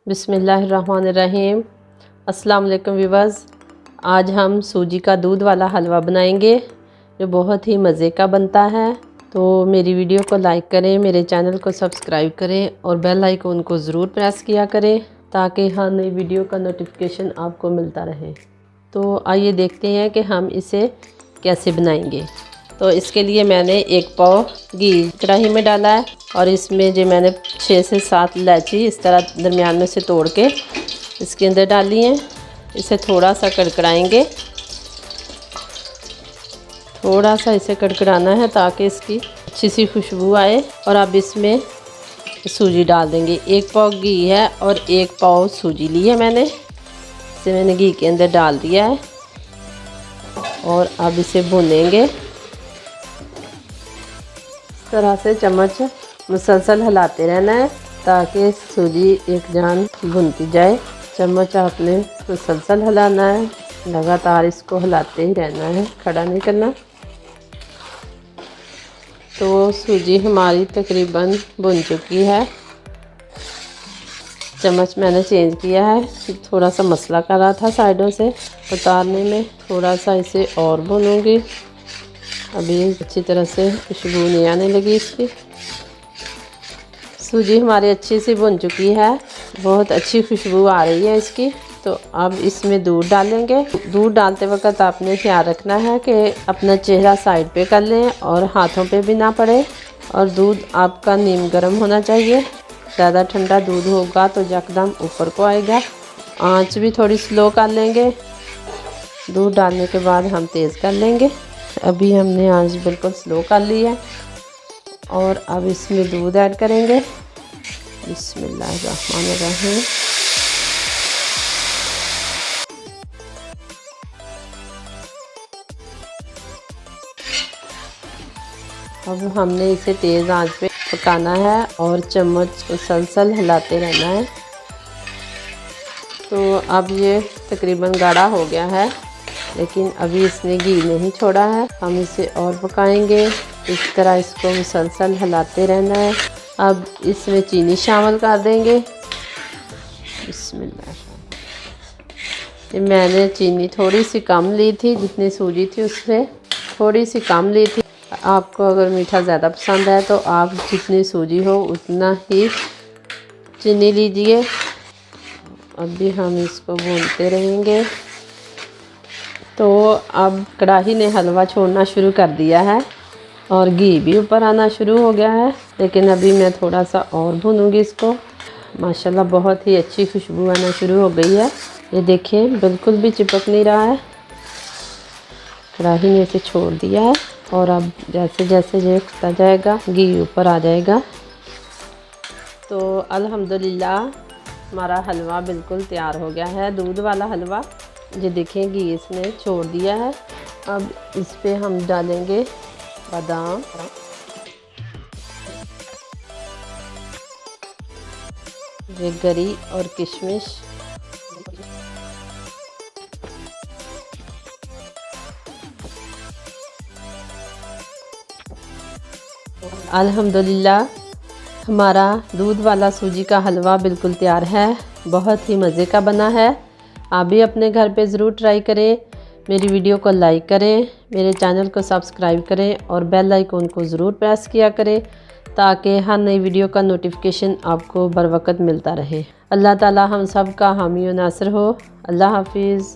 बिस्मिल्लाहिर्रहमानिर्रहीम। अस्सलाम वालेकुम व्यूअर्स। आज हम सूजी का दूध वाला हलवा बनाएंगे जो बहुत ही मज़े का बनता है। तो मेरी वीडियो को लाइक करें, मेरे चैनल को सब्सक्राइब करें और बेल आइकन को ज़रूर प्रेस किया करें ताकि हर नई वीडियो का नोटिफिकेशन आपको मिलता रहे। तो आइए देखते हैं कि हम इसे कैसे बनाएंगे। तो इसके लिए मैंने 1 पाव घी कढ़ाई में डाला है और इसमें जो मैंने 6 से 7 इलायची इस तरह दरमियान में से तोड़ के इसके अंदर डाली हैं। इसे थोड़ा सा कड़कड़ाएंगे, थोड़ा सा इसे कड़कड़ाना है ताकि इसकी अच्छी सी खुशबू आए। और अब इसमें सूजी डाल देंगे। 1 पाव घी है और 1 पाव सूजी ली है मैंने, इसे मैंने घी के अंदर डाल दिया है और अब इसे भूनेंगे। इस तरह से चम्मच मुसलसल हिलाते रहना है ताकि सूजी एक जान भुनती जाए। चम्मच आपने मुसलसल हिलाना है, लगातार इसको हिलाते ही रहना है, खड़ा नहीं करना। तो सूजी हमारी तकरीबन भुन चुकी है। चम्मच मैंने चेंज किया है, थोड़ा सा मसला कर रहा था साइडों से उतारने में। थोड़ा सा इसे और भूनूंगी। अभी अच्छी तरह से खुशबू नहीं आने लगी इसकी। सूजी हमारी अच्छी सी भुन चुकी है, बहुत अच्छी खुशबू आ रही है इसकी। तो अब इसमें दूध डालेंगे। दूध डालते वक्त आपने ख्याल रखना है कि अपना चेहरा साइड पे कर लें और हाथों पे भी ना पड़े। और दूध आपका नीम गर्म होना चाहिए। ज़्यादा ठंडा दूध होगा तो यकदम ऊपर को आएगा। आंच भी थोड़ी स्लो कर लेंगे। दूध डालने के बाद हम तेज़ कर लेंगे। अभी हमने आंच बिल्कुल स्लो कर ली है और अब इसमें दूध ऐड करेंगे। बिस्मिल्लाहिर्रहमानिर्रहीम। अब हमने इसे तेज़ आंच पे पकाना है और चम्मच मुसलसल हिलाते रहना है। तो अब ये तकरीबन गाढ़ा हो गया है, लेकिन अभी इसने घी नहीं छोड़ा है। हम इसे और पकाएंगे। इस तरह इसको मुसलसल हिलाते रहना है। अब इसमें चीनी शामिल कर देंगे। बिस्मिल्लाह। मैंने चीनी थोड़ी सी कम ली थी, जितनी सूजी थी उससे थोड़ी सी कम ली थी। आपको अगर मीठा ज़्यादा पसंद है तो आप जितनी सूजी हो उतना ही चीनी लीजिए। अभी हम इसको भूनते रहेंगे। तो अब कढ़ाई ने हलवा छोड़ना शुरू कर दिया है और घी भी ऊपर आना शुरू हो गया है, लेकिन अभी मैं थोड़ा सा और भूनूंगी इसको। माशाल्लाह बहुत ही अच्छी खुशबू आना शुरू हो गई है। ये देखिए बिल्कुल भी चिपक नहीं रहा है। कढ़ाई ने इसे छोड़ दिया है और अब जैसे जैसे ये उठता जाएगा घी ऊपर आ जाएगा। तो अल्हम्दुलिल्लाह हमारा हलवा बिल्कुल तैयार हो गया है, दूध वाला हलवा। ये देखें घी इसने छोड़ दिया है। अब इस पे हम डालेंगे बादाम, ये गरी और किशमिश, अल्हम्दुलिल्लाह हमारा दूध वाला सूजी का हलवा बिल्कुल तैयार है। बहुत ही मज़े का बना है। आप भी अपने घर पे ज़रूर ट्राई करें। मेरी वीडियो को लाइक करें, मेरे चैनल को सब्सक्राइब करें और बेल आइकन को ज़रूर प्रेस किया करें ताकि हर नई वीडियो का नोटिफिकेशन आपको बर वक्त मिलता रहे। अल्लाह ताला हम सब का हामी और नासिर हो। अल्लाह हाफिज़।